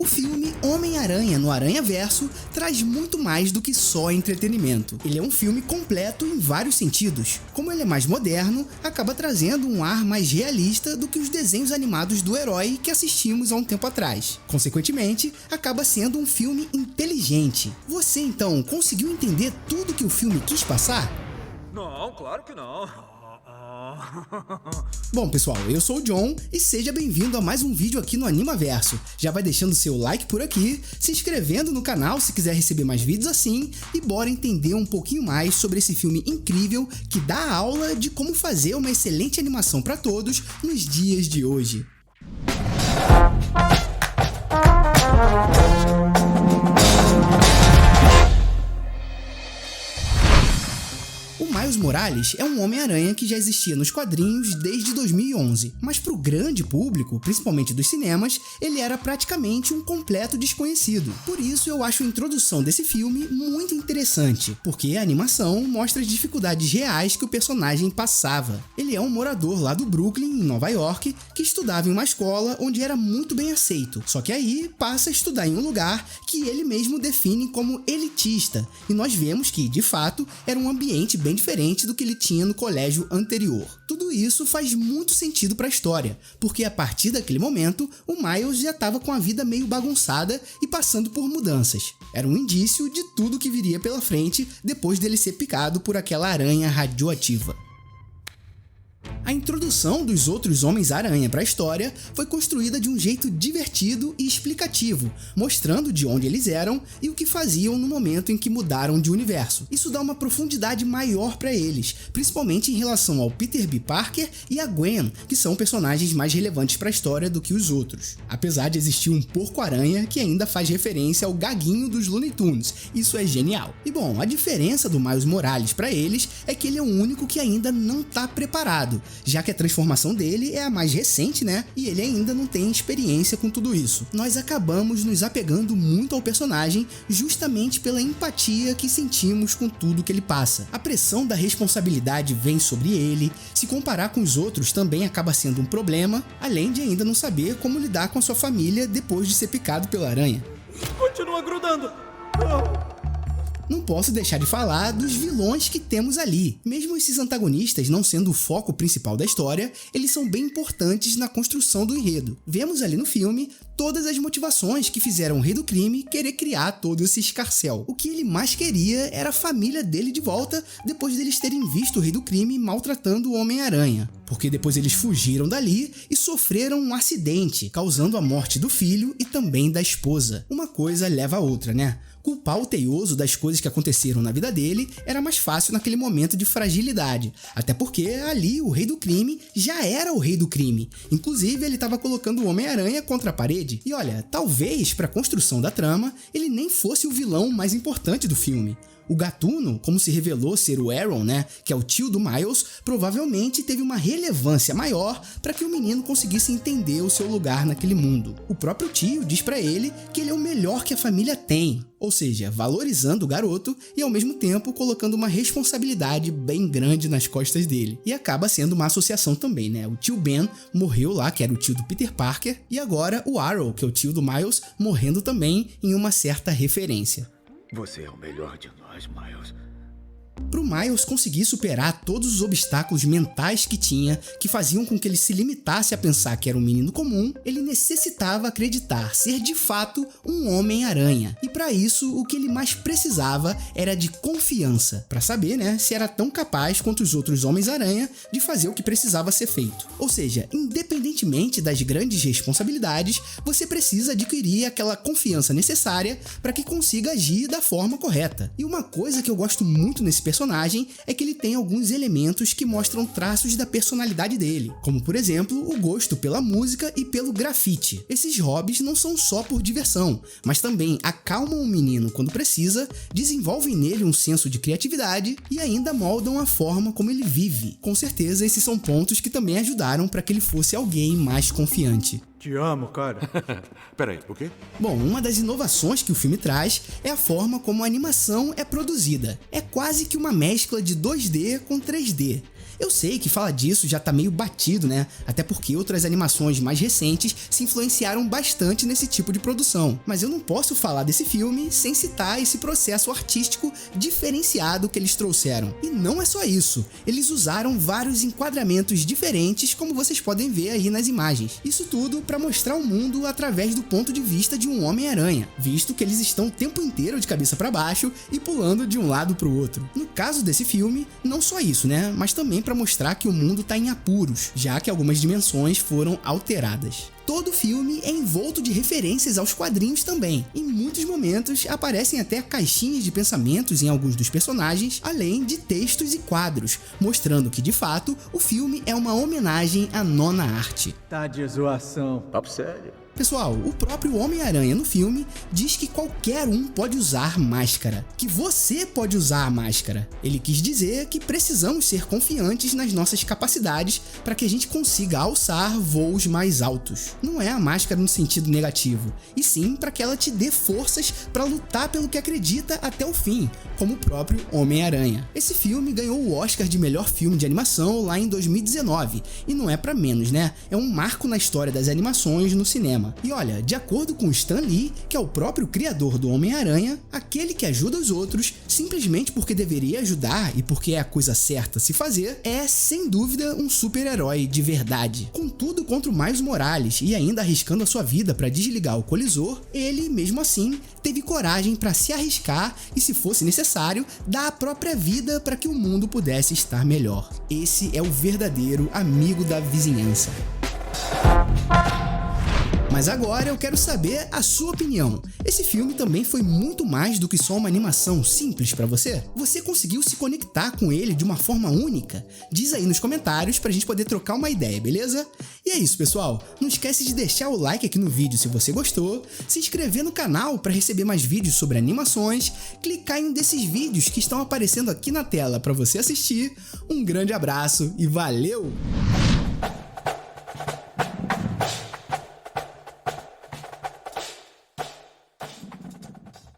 O filme Homem-Aranha no Aranhaverso traz muito mais do que só entretenimento. Ele é um filme completo em vários sentidos. Como ele é mais moderno, acaba trazendo um ar mais realista do que os desenhos animados do herói que assistimos há um tempo atrás. Consequentemente, acaba sendo um filme inteligente. Você então conseguiu entender tudo que o filme quis passar? Não, claro que não. Bom pessoal, eu sou o John e seja bem-vindo a mais um vídeo aqui no Animaverso. Já vai deixando seu like por aqui, se inscrevendo no canal se quiser receber mais vídeos assim e bora entender um pouquinho mais sobre esse filme incrível que dá aula de como fazer uma excelente animação para todos nos dias de hoje. O Miles Morales é um Homem-Aranha que já existia nos quadrinhos desde 2011, mas para o grande público, principalmente dos cinemas, ele era praticamente um completo desconhecido. Por isso eu acho a introdução desse filme muito interessante, porque a animação mostra as dificuldades reais que o personagem passava. Ele é um morador lá do Brooklyn, em Nova York, que estudava em uma escola onde era muito bem aceito, só que aí passa a estudar em um lugar que ele mesmo define como elitista, e nós vemos que, de fato, era um ambiente bem diferente do que ele tinha no colégio anterior. Tudo isso faz muito sentido para a história, porque a partir daquele momento, o Miles já estava com a vida meio bagunçada e passando por mudanças. Era um indício de tudo que viria pela frente depois dele ser picado por aquela aranha radioativa. A introdução dos outros Homens-Aranha para a história foi construída de um jeito divertido e explicativo, mostrando de onde eles eram e o que faziam no momento em que mudaram de universo. Isso dá uma profundidade maior para eles, principalmente em relação ao Peter B. Parker e a Gwen, que são personagens mais relevantes para a história do que os outros. Apesar de existir um Porco-Aranha que ainda faz referência ao gaguinho dos Looney Tunes, isso é genial. E bom, a diferença do Miles Morales para eles é que ele é o único que ainda não está preparado, já que a transformação dele é a mais recente, né? E ele ainda não tem experiência com tudo isso. Nós acabamos nos apegando muito ao personagem justamente pela empatia que sentimos com tudo que ele passa. A pressão da responsabilidade vem sobre ele, se comparar com os outros também acaba sendo um problema, além de ainda não saber como lidar com a sua família depois de ser picado pela aranha. Continua grudando. Não posso deixar de falar dos vilões que temos ali. Mesmo esses antagonistas não sendo o foco principal da história, eles são bem importantes na construção do enredo. Vemos ali no filme todas as motivações que fizeram o Rei do Crime querer criar todo esse escarcéu. O que ele mais queria era a família dele de volta depois deles terem visto o Rei do Crime maltratando o Homem-Aranha. Porque depois eles fugiram dali e sofreram um acidente, causando a morte do filho e também da esposa. Uma coisa leva a outra, né? Culpar o teioso das coisas que aconteceram na vida dele era mais fácil naquele momento de fragilidade, até porque ali o Rei do Crime já era o Rei do Crime. Inclusive ele estava colocando o Homem-Aranha contra a parede. E olha, talvez para a construção da trama ele nem fosse o vilão mais importante do filme. O Gatuno, como se revelou ser o Aaron, né, que é o tio do Miles, provavelmente teve uma relevância maior para que o menino conseguisse entender o seu lugar naquele mundo. O próprio tio diz para ele que ele é o melhor que a família tem, ou seja, valorizando o garoto e ao mesmo tempo colocando uma responsabilidade bem grande nas costas dele. E acaba sendo uma associação também, né? O tio Ben morreu lá, que era o tio do Peter Parker, e agora o Arrow, que é o tio do Miles, morrendo também em uma certa referência. Você é o melhor de nós, Miles. Para o Miles conseguir superar todos os obstáculos mentais que tinha, que faziam com que ele se limitasse a pensar que era um menino comum, ele necessitava acreditar ser de fato um Homem-Aranha. E para isso, o que ele mais precisava era de confiança, para saber, né, se era tão capaz quanto os outros Homens-Aranha de fazer o que precisava ser feito. Ou seja, independentemente das grandes responsabilidades, você precisa adquirir aquela confiança necessária para que consiga agir da forma correta. E uma coisa que eu gosto muito nesse personagem é que ele tem alguns elementos que mostram traços da personalidade dele, como por exemplo o gosto pela música e pelo grafite. Esses hobbies não são só por diversão, mas também acalmam o menino quando precisa, desenvolvem nele um senso de criatividade e ainda moldam a forma como ele vive. Com certeza esses são pontos que também ajudaram para que ele fosse alguém mais confiante. Te amo, cara. Peraí, o quê? Bom, uma das inovações que o filme traz é a forma como a animação é produzida. É quase que uma mescla de 2D com 3D. Eu sei que falar disso já tá meio batido, né? Até porque outras animações mais recentes se influenciaram bastante nesse tipo de produção. Mas eu não posso falar desse filme sem citar esse processo artístico diferenciado que eles trouxeram. E não é só isso, eles usaram vários enquadramentos diferentes, como vocês podem ver aí nas imagens. Isso tudo para mostrar o mundo através do ponto de vista de um Homem-Aranha, visto que eles estão o tempo inteiro de cabeça para baixo e pulando de um lado para o outro. No caso desse filme, não só isso, né? Mas também para mostrar que o mundo tá em apuros, já que algumas dimensões foram alteradas. Todo o filme é envolto de referências aos quadrinhos também. Em muitos momentos aparecem até caixinhas de pensamentos em alguns dos personagens, além de textos e quadros, mostrando que de fato o filme é uma homenagem à nona arte. Tá de zoação. Papo sério. Pessoal, o próprio Homem-Aranha no filme diz que qualquer um pode usar máscara, que você pode usar a máscara. Ele quis dizer que precisamos ser confiantes nas nossas capacidades para que a gente consiga alçar voos mais altos. Não é a máscara no sentido negativo, e sim para que ela te dê forças para lutar pelo que acredita até o fim, como o próprio Homem-Aranha. Esse filme ganhou o Oscar de melhor filme de animação lá em 2019, e não é para menos, né? É um marco na história das animações no cinema. E olha, de acordo com Stan Lee, que é o próprio criador do Homem-Aranha, aquele que ajuda os outros simplesmente porque deveria ajudar e porque é a coisa certa a se fazer, é sem dúvida um super-herói de verdade. Contudo, contra o Miles Morales e ainda arriscando a sua vida para desligar o colisor, ele, mesmo assim, teve coragem para se arriscar e, se fosse necessário, dar a própria vida para que o mundo pudesse estar melhor. Esse é o verdadeiro amigo da vizinhança. Mas agora eu quero saber a sua opinião. Esse filme também foi muito mais do que só uma animação simples pra você? Você conseguiu se conectar com ele de uma forma única? Diz aí nos comentários pra gente poder trocar uma ideia, beleza? E é isso, pessoal. Não esquece de deixar o like aqui no vídeo se você gostou, se inscrever no canal para receber mais vídeos sobre animações, clicar em um desses vídeos que estão aparecendo aqui na tela para você assistir. Um grande abraço e valeu!